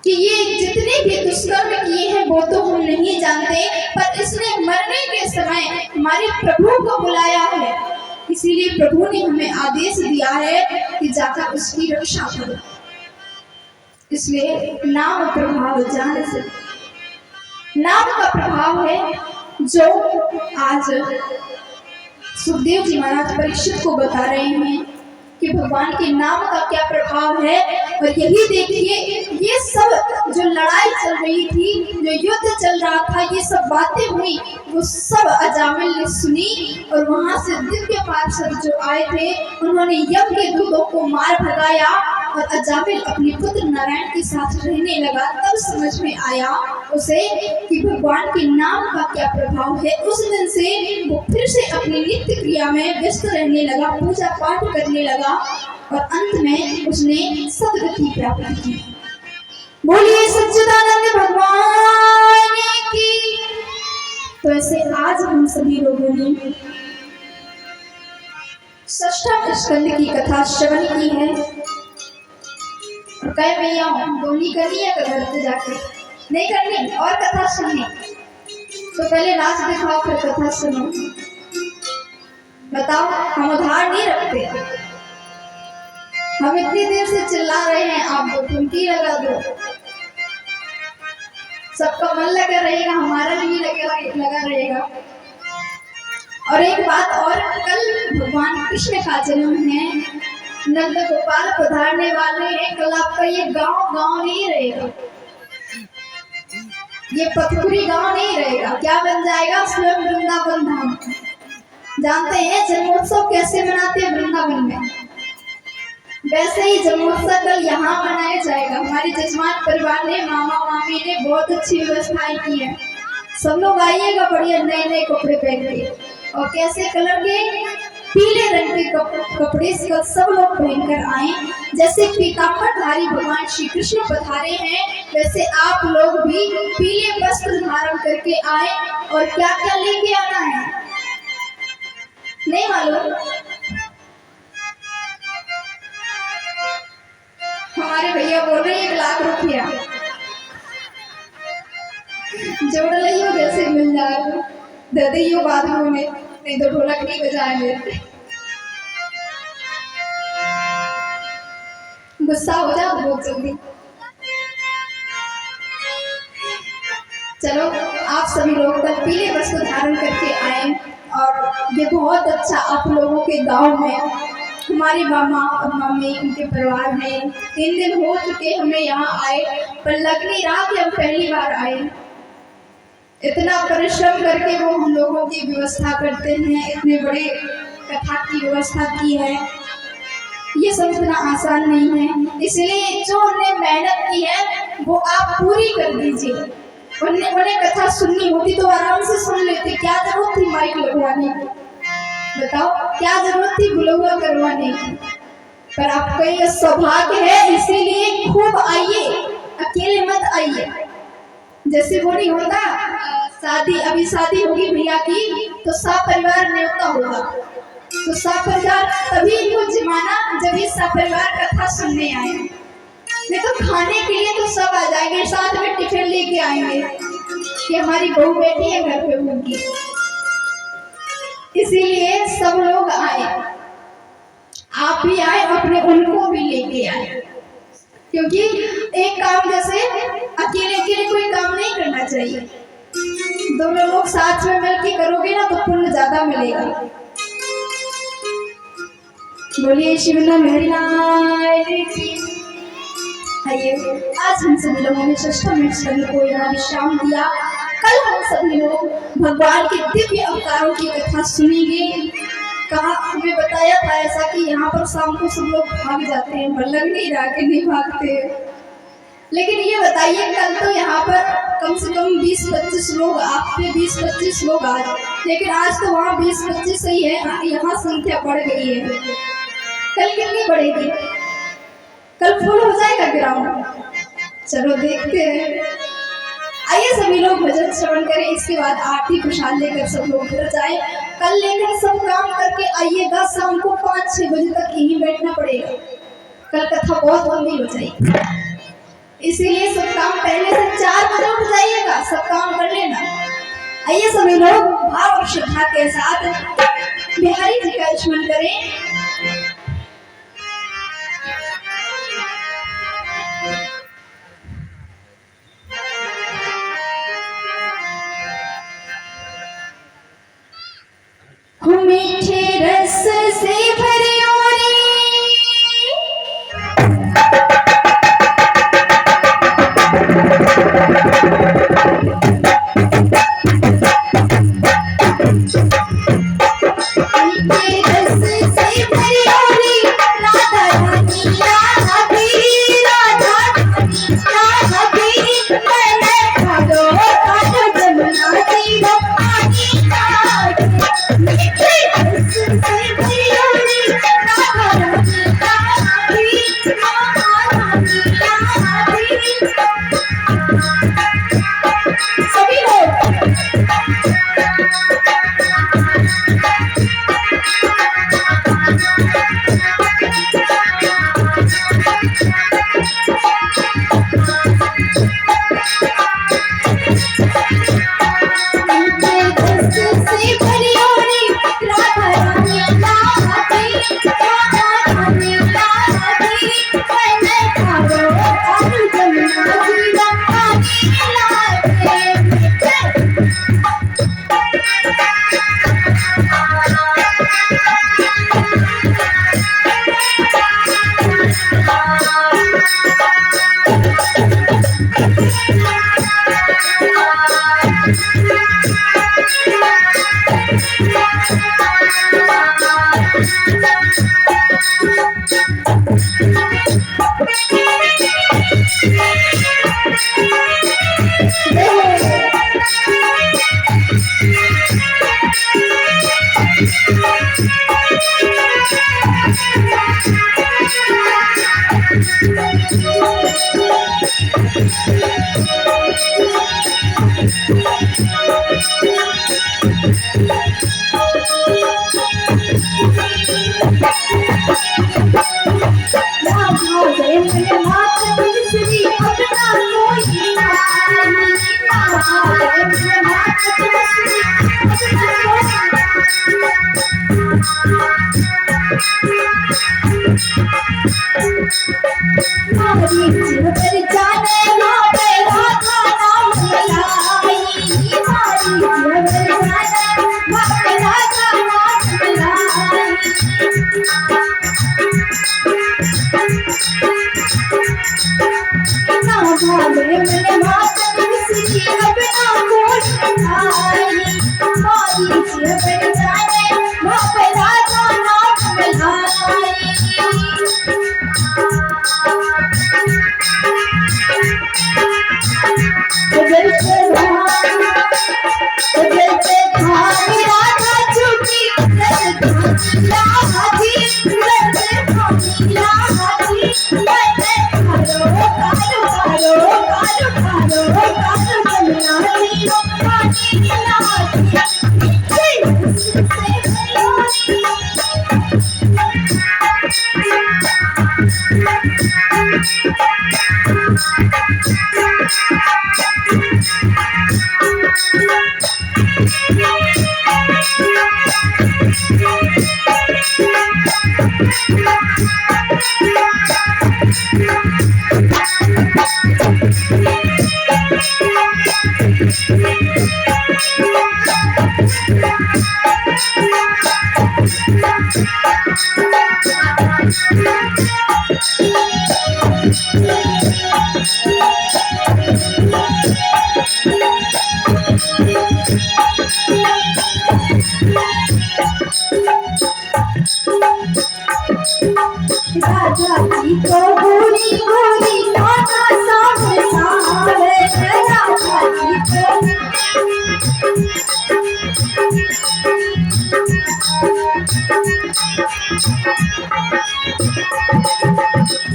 कि ये जितने भी दुष्कर्म किए हैं वो तो हम नहीं जानते, पर इसने मरने के समय हमारे प्रभु को बुलाया है, इसीलिए प्रभु ने हमें आदेश दिया है कि जाकर उसकी रक्षा करो। इसलिए नाम प्रभाव जान से, नाम का प्रभाव है जो आज सुखदेव जी महाराज परीक्षित को बता रहे हैं कि भगवान के नाम का क्या प्रभाव है। और यही देखिए, ये सब जो लड़ाई चल रही थी, जो युद्ध चल रहा था, ये सब बातें हुई, वो सब अजामिल ने सुनी और वहां से दिव्य पार्षद जो आए थे उन्होंने यम के दूतों को मार भगाया और अजामिल अपने पुत्र नारायण के साथ रहने लगा। तब समझ में आया उसे कि भगवान के नाम का क्या प्रभाव है। उस दिन से वो फिर से अपनी नित्य क्रिया में व्यस्त रहने लगा, पूजा पाठ करने लगा और अंत में उसने सद्गति प्राप्त की। बोलिए सच्चिदानंद भगवान की। तो ऐसे आज हम सभी लोगों ने षष्ठम स्कंद की कथा श्रवण की है। कह भैया बोली करनी है घर पे जाके नहीं करनी और कथा सुननी, तो पहले नाच दिखाओ फिर कथा सुनो। बताओ, हम उधार नहीं रखते। हम इतनी देर से चिल्ला रहे हैं, आप दो ठुमकी लगा दो, सबका मन लगा रहेगा, हमारा भी लगा रहेगा। और एक बात और, कल भगवान कृष्ण का जन्म है, नंद गोपाल पधारने वाले हैं। कल आपका ये गांव नहीं रहेगा, ये पथपुरी गांव नहीं रहेगा, क्या बन जाएगा? स्वयं वृंदावन धाम। जानते हैं जन्मोत्सव कैसे मनाते हैं वृंदावन में? वैसे ही जन्मोत्सव कल यहाँ मनाया जाएगा। हमारी जजमान परिवार ने, मामा मामी ने बहुत अच्छी व्यवस्थाएं की है। सब लोग आइएगा बढ़िया नए नए कपड़े पहन के, और कैसे कलर के? पीले रंग के कपड़े सब लोग पहनकर आए। जैसे पीताम्बरधारी भगवान श्री कृष्ण पधारे हैं, वैसे आप लोग भी पीले वस्त्र धारण करके आए। और क्या क्या लेके आना है नहीं मालूम? हमारे भैया बोल रहे 1 लाख रुपया जोड़ लियो, जैसे मिल जाएगा दे दियो बाद में, नहीं तो ढोलक नहीं बजाएंगे। गुस्सा हो जाओ बहुत जल्दी। चलो, आप सभी लोग कल पीले वस्त्र धारण करके आए, और ये बहुत अच्छा आप लोगों के गांव में हमारे मामा और मम्मी उनके परिवार में 3 दिन हो चुके हमें यहाँ आए, पर लग नहीं रहा कि हम पहली बार आए। इतना परिश्रम करके वो हम लोगों की व्यवस्था करते हैं, इतने बड़े कथा की व्यवस्था की है, ये सब इतना आसान नहीं है। इसलिए जो उन्हें मेहनत की है वो आप पूरी कर दीजिए। उन्हें कथा सुननी होती तो आराम से सुन लेते, क्या जरूरत थी माइक लगवाने की? बताओ, क्या जरूरत थी बुलौआ करवाने की? पर आपका ये सौभाग्य है, इसीलिए खूब आइए, अकेले मत आइए। जैसे वो नहीं होता शादी, अभी शादी होगी भैया की, तो सब परिवार न्योता होगा, तो सब परिवार तभी इनको जमाना जब ये सब परिवार कथा सुनने आए। नहीं तो खाने के लिए तो सब आ जाएंगे, साथ में टिफिन लेके आएंगे कि हमारी बहू बेटी है घर पे उनकी। इसीलिए सब लोग आए, आप भी आए, अपने उनको भी लेके आए, क्योंकि एक काम जैसे अकेले कोई काम नहीं करना चाहिए। दोनों लोग साथ में मिलकर करोगे ना तो पुण्य ज्यादा मिलेगा। बोलिए शिवनाथ हरिलाल की। आइए, आज हम सभी लोगों ने षष्ठम स्कंद को यहाँ विश्राम दिया। कल हम सभी लोग भगवान के दिव्य अवतारों की कथा सुनेंगे। कहा हमें बताया था ऐसा कि यहाँ पर शाम को सब लोग भाग जाते हैं, पर लग नहीं रहा कि नहीं भागते। लेकिन ये बताइए, कल तो यहाँ पर कम से कम 20-25 लोग, आप पे 20-25 लोग आज, लेकिन आज तो वहाँ 20-25 ही है, यहाँ संख्या बढ़ गई है। कल कितनी बढ़ेगी? कल फुल हो जाएगा ग्राउंड। चलो देखते हैं। आइए सभी लोग भजन श्रवण करें, इसके बाद आरती प्रसाद लेकर सब लोग घर जाए। कल लेकर सब काम करके आइएगा, शाम को 5-6 बजे तक यहीं बैठना पड़ेगा, कल कथा बहुत लंबी हो जाएगी। इसीलिए सब काम पहले से 4 बजे उठ जाइएगा, सब काम कर लेना। आइए सभी लोग भाव और श्रद्धा के साथ बिहारी जी का स्मरण करें। मीठे रस से भरियो रे, मीठे रस से राजा जी को गोरी गोरी काका सामने सावे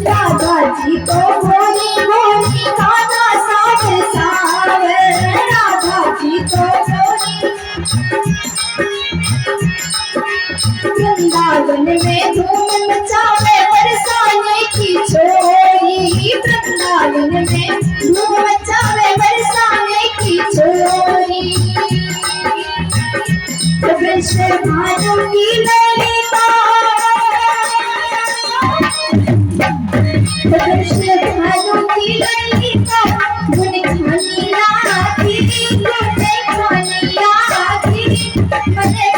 राजा जी को गोरी गोरी काका सामने सावे राजा जी को गोरी वृंदावन में धूम मचावे बरसाने की छोरी वृंदावन में धूम मचावे बरसाने की छोरी कृष्ण भानु की ललिता कृष्ण भानु की ललिता गुण खानी लाती मने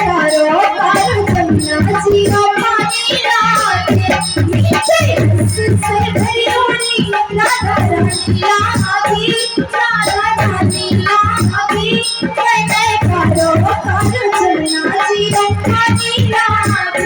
करो करो कन्या जीरो पानी लाते मीठे से भरी होनी राधा रानी लाती राधा रानी लाती मने करो करो कन्या जीरो पानी लाते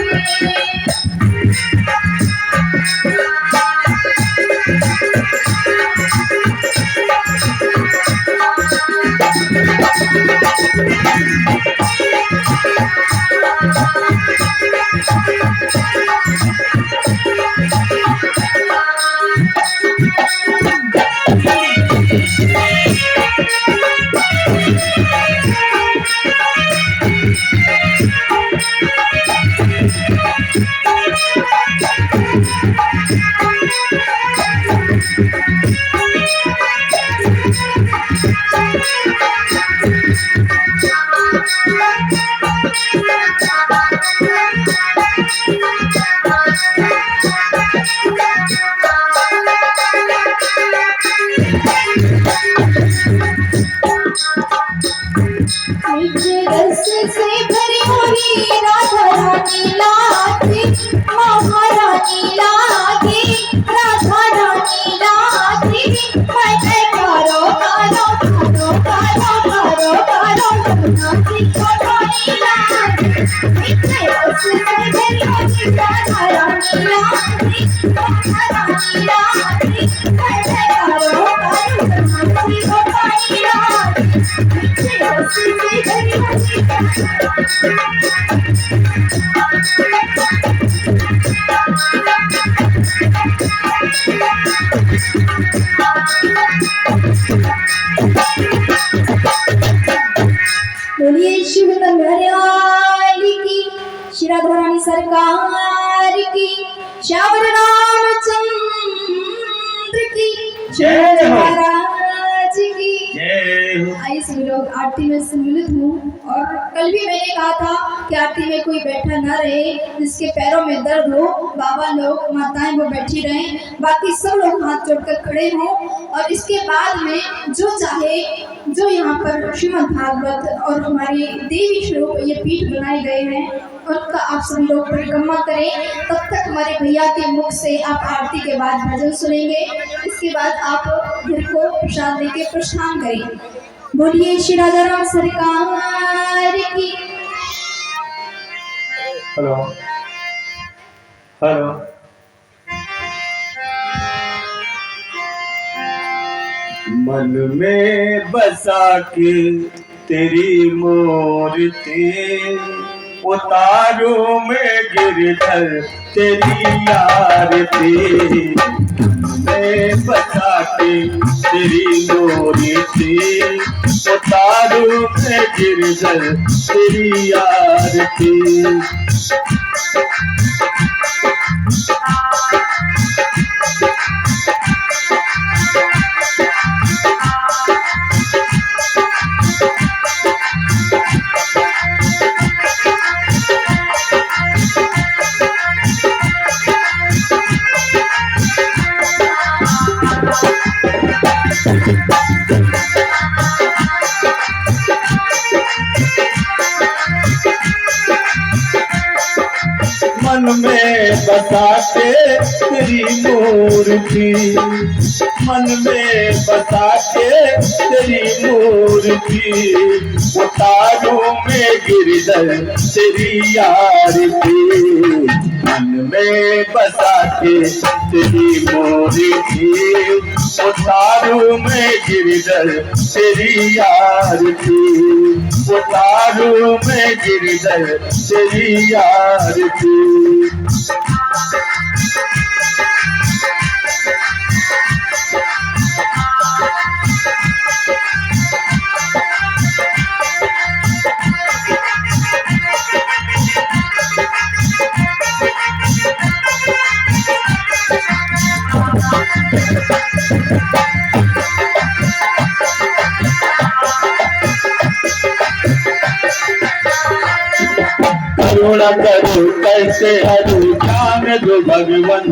रस से भरी होनी राधा रानी लाती महारानी लाती राधा रानी लाती मैं करो करो करो करो करो हंसी से भरी हंसी बोलिए शिव हरियाली की, श्री राधा रानी सरकार की, श्यावर रामचंद्र की, जय हो। महाराज की। जय हो। आइए सभी लोग आरती में सम्मिलित हूँ। और कल भी मैंने कहा था कि आरती में कोई बैठा ना रहे, जिसके पैरों में दर्द हो, बाबा लोग माताएं वो बैठी रहें, बाकी सब लोग हाथ जोड़कर खड़े हों। और इसके बाद में जो चाहे, जो यहाँ पर श्रीमद् भागवत और हमारी देवी स्वरूप ये पीठ बनाए गए हैं, उनका आप सभी लोग परिक्रमा करें। तब तक हमारे भैया के मुख से आप आरती के बाद भजन सुनेंगे। इसके बाद आप घर को प्रसाद लेके प्रस्थान करें। बोलिए श्री राधा राम सरकार की। Hello hello. मन में बसा के तेरी मूर्ति, उतारू में गिरधर तेरी आरती। मैं बसा के तेरी मूर्ति, उतारू में गिरधर तेरी आरती। मन में बसा के तेरी मूर्ति, मन में बसा के तेरी मूर्ति, उतारू में गिरधर तेरी आरती। मन में बसा के तेरी मूर्ति, उतारू में गिरधर तेरी आरती। उतारू में गिरधर तेरी आरती। करुणा करो कैसे हरु ज्ञान दो भगवन,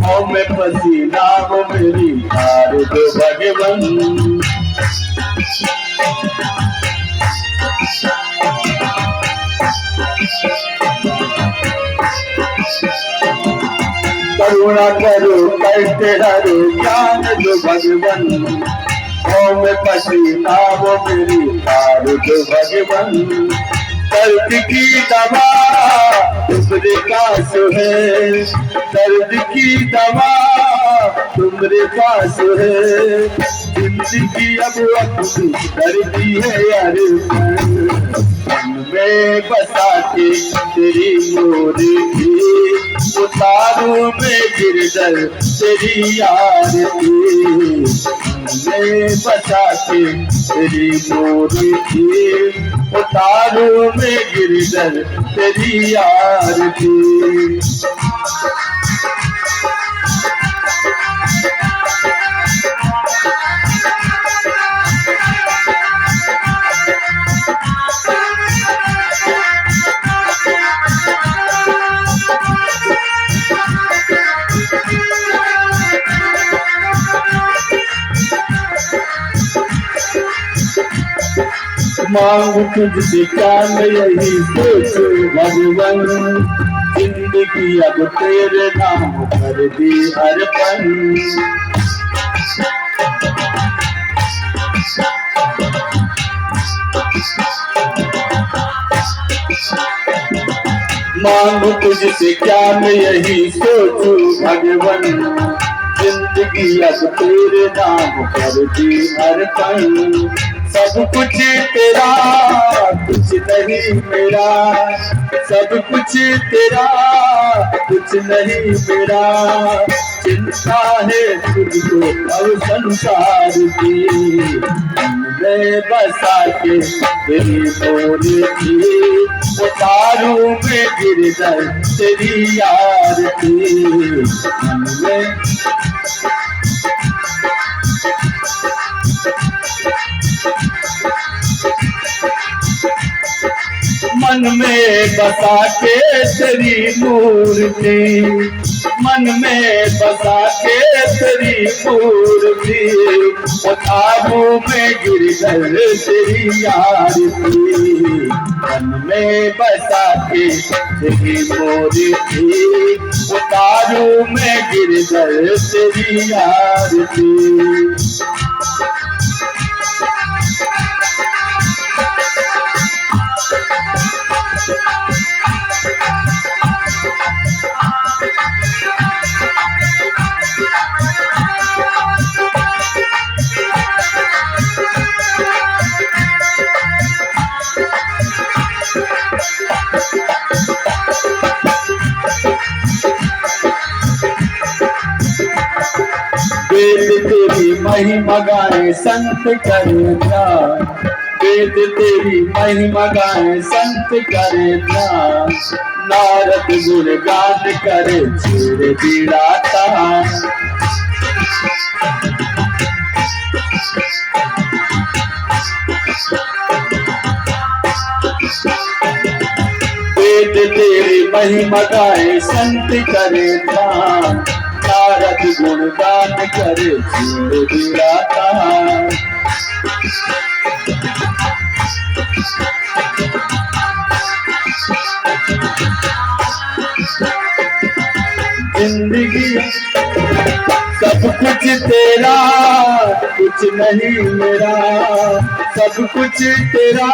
ओ में पसीना हो मेरी हार दो भगवन। करुणा करो कैसे हरु ज्ञान दो भगवन, ओ में पसीना हो मेरी हार दो भगवन। दर्द की दवा तुम्हारे पास है, दर्द की दवा तुम्हारे पास है। जिंदगी अब अपनी दर्दी है यार, मन में बसा के तेरी मूर्ति, उतारू में गिरधर तेरी आरती। में बसा के तेरी मूर्ति, उतारू में गिरधर तेरी आरती। मांगू तुझसे क्या मैं यही सोचू भगवन, जिंदगी अब तेरे नाम कर दी अर्पण। मांगू तुझसे क्या मैं यही सोचू भगवन, जिंदगी अब तेरे नाम कर दी अर्पण। सब कुछ तेरा कुछ नहीं मेरा, सब कुछ तेरा कुछ नहीं मेरा। चिंता है तुझको अब संसार की, मैं बसा के तेरी मोर की, उतारू में गिर जाए तेरी यार की। मन में मन में बसा के तेरी मूर्ति, मन में बसा के तेरी मूर्ति, उतारू में गिर गए तेरी यार की। मन में बसा के तेरी मूर्ति, उतारू में गिर गए तेरी यार की। वेद तेरी महिमा गाए संत करे ध्यान, वेद तेरी महिमा गाए संत करे ध्यान। नारद गुणगान करे छेड़ बीड़ा तान, वेद तेरी महिमा गाए संत करे ध्यान। नारद गुणगान करे छेड़ बीड़ा तान। जिंदगी सब कुछ तेरा कुछ नहीं मेरा, सब कुछ तेरा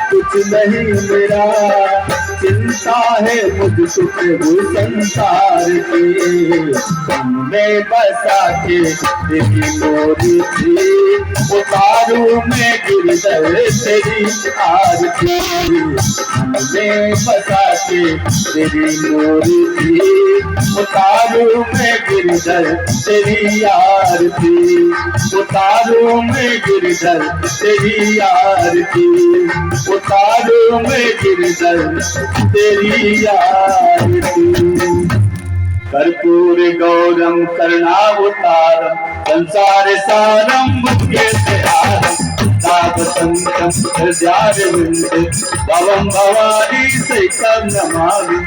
कुछ नहीं मेरा। चिंता है मुझको प्रभु संसार की, मैं बसा के तेरी मोरी थी, उतारू में गिर गए तेरी आरती। मैं बसा के तेरी मोरी थी, उतारू में गिर गए तेरी आरती, उतारू में गिर गए तेरी आरती, उतारू में गिर गए तेरी आरती। कर्पूर गौरम करुणावतारम संसार सारम मुख्य तापसंतम हृदयारविंदे भवम भवानी सहितं नमामि।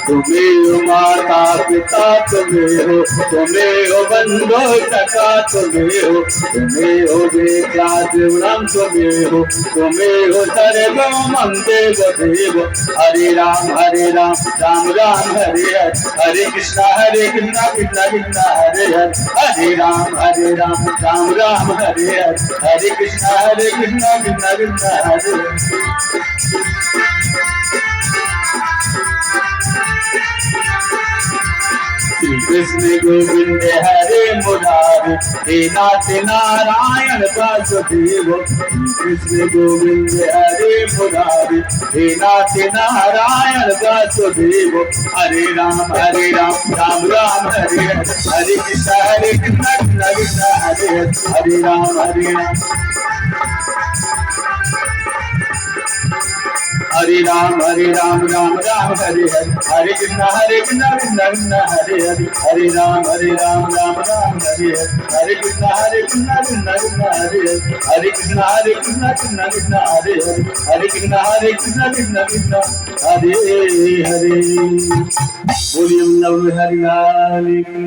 तुम्हें हो माता पिता तुम्हें हो, तुम्हें हो बंधु सखा तुम्हें हो, तुम्हें हो विद्या जीवनम तुम्हें हो, तुम्हें हो सर्वम देव देव। हरे राम राम राम हरे हरे, हरे कृष्णा कृष्णा कृष्णा हरे हरे। हरे राम राम राम हरे हरे, हरे कृष्णा कृष्णा कृष्णा हरे हरे। श्री कृष्ण गोविंद हरे मुरारी, हे नाथ नारायण वासुदेव। श्री कृष्ण गोविंद हरे मुरारी, हे नाथ नारायण वासुदेव। हरे राम राम राम हरे हरे, हरे कृष्णा कृष्णा कृष्णा हरे हरे। हरे राम हरे राम राम राम हरे हरे, हरे कृष्णा कृष्णा कृष्णा हरे हरे। हरे राम राम हरे हरे, हरे कृष्णा कृष्णा कृष्णा हरे हरे। हरे कृष्णा कृष्णा कृष्णा हरे हरे, हरे कृष्णा कृष्णा कृष्णा हरे हरे। बोलिए नव हरि लाल की।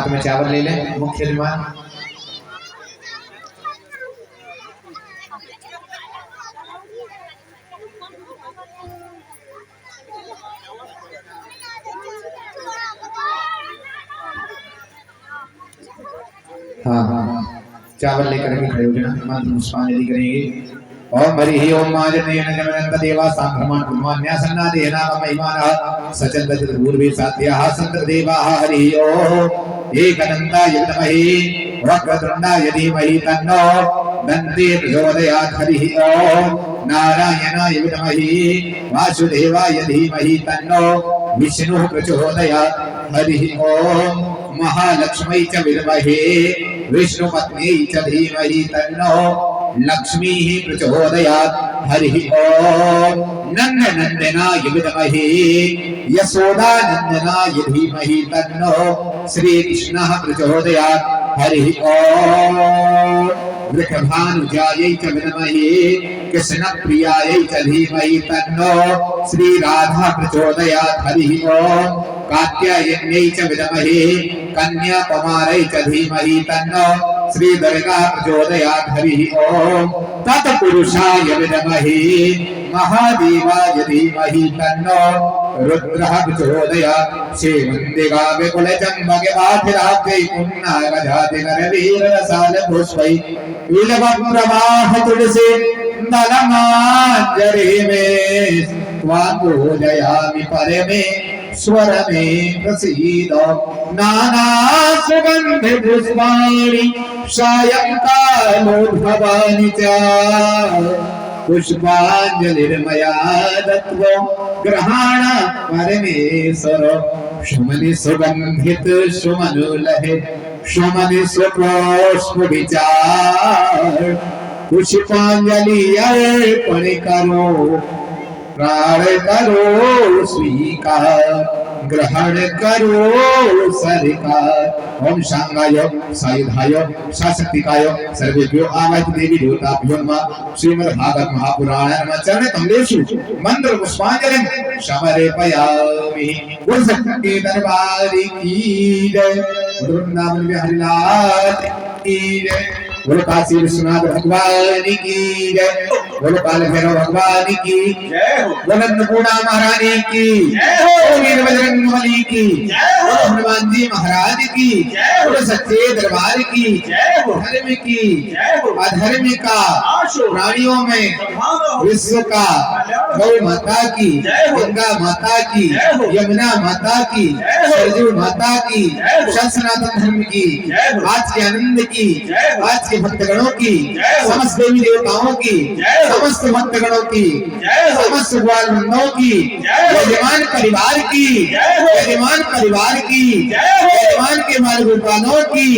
हाथ में चावल ले लें मुख्य यजमान। हाँ हाँ चावल लेकर के खड़े हो जाना, मंत्र पुष्पांजलि करेंगे। ओम हरि ओम माजनेन जमनंत देवा सांक्रमण कुर्मान्या सन्नादेना महिमानः सचंद चतुर्भुर्भि सात्याः संत देवाः हरि ओम एकदन्ताय विद्महे वक्रतुंडाय धीमहि तन्नो दन्ते प्रचोदयात् हरि ओम नारायणाय विद्महे वासुदेवाय धीमहि तन्नो विष्णुः प्रचोदयात् हरि ओम महालक्ष्मी च विद्महे विष्णुपत्नी च धीमहि तन्नो लक्ष्मी प्रचोदयात् हरि ओम नंदनंदनाय विद्महे यशोदानंदनाय धीमहि तन्नो श्री कृष्णः प्रचोदयात् हरि ओम वृषभानुजायै च विद्महे कृष्णप्रियायै च धीमहि तन्नो श्री राधा प्रचोदयात् हरि ओम कात्यायन्यै च विद्महे कन्याकुमारै च धीमहि तन्नो श्री दुर्गा प्रचोदयात् हरि ओम तत्पुरुषाय विद्महे महादेवाय धीमहि तन्नो रुद्रः प्रचोदयात् श्रीमन्दिगा विपुलचम्बके वातिराब्जै पुन्नागजातिकरवीररसाल पुष्पै विलवप्रवाह तुलसी दलमाञ्जरी मे त्वां पूजयामि परमे स्वर में प्रसीद नाना सुगंधि पुष्पाणि सायंकालोद्भवानि च पुष्पांजलिर्मया दत्त्वा ग्रहाण परमेश्वर सुमनि सुगंधित सुमनुलहित सुमनि सुपुष्प विचार पुष्पांजलि अर्पण करो प्राण करो स्वीकार ग्रहण करो सरकार। ओम शांगाय सायुधाय शाशक्तिकाय सर्वेभ्यो आवाहित देवी देवताभ्यो नमः। श्रीमद्भागवत महापुराण चरण कमलेषु मंत्र पुष्पांजलि समर्पयामि। बोल सकते दरबार की जय, वृंदावन बिहारी लाल की जय, बोलो काशी विश्वनाथ भगवान की जय, बोलो काल भैरव भगवान की जय, बोलो अन्नपूर्णा महारानी की जय, वीर बजरंग बली की जय, बोलो हनुमान जी महाराज की जय, बोलो सच्चे दरबार की जय, धर्म की जय, अधर्म का प्राणियों में विश्व का गौ माता की, गंगा माता की, यमुना माता की, सरजू माता की, सनातन धर्म की, आज के आनंद की, आज के भक्तगणों की, समस्त देवी देवताओं की, समस्त भक्तगणों की, समस्त ग्वाल वृंदों की, यजमान परिवार की, यजमान परिवार की, यजमान के माल गोपालों की,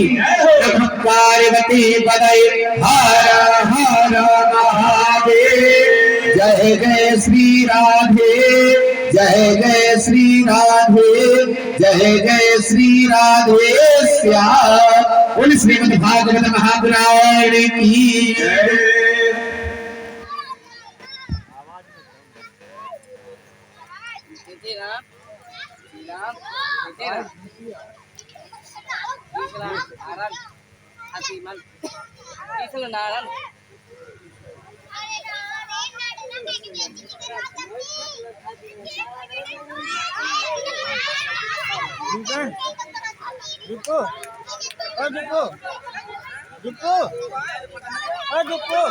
पार्वती पदय हर हर महादेव। जय जय श्री राधे, जय जय श्री राधे, जय जय श्री राधे श्याम। बोल श्रीमद् भागवत महापुराण की जय। रुको रुको रुको रुको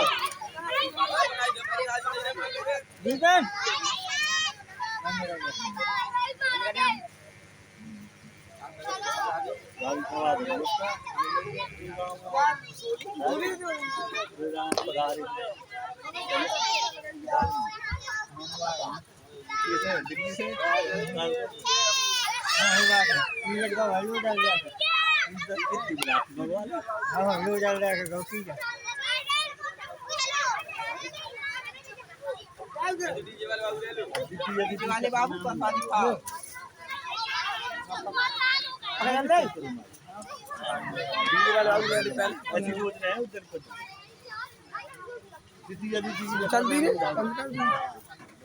विजन दिल्ली से बाबू चल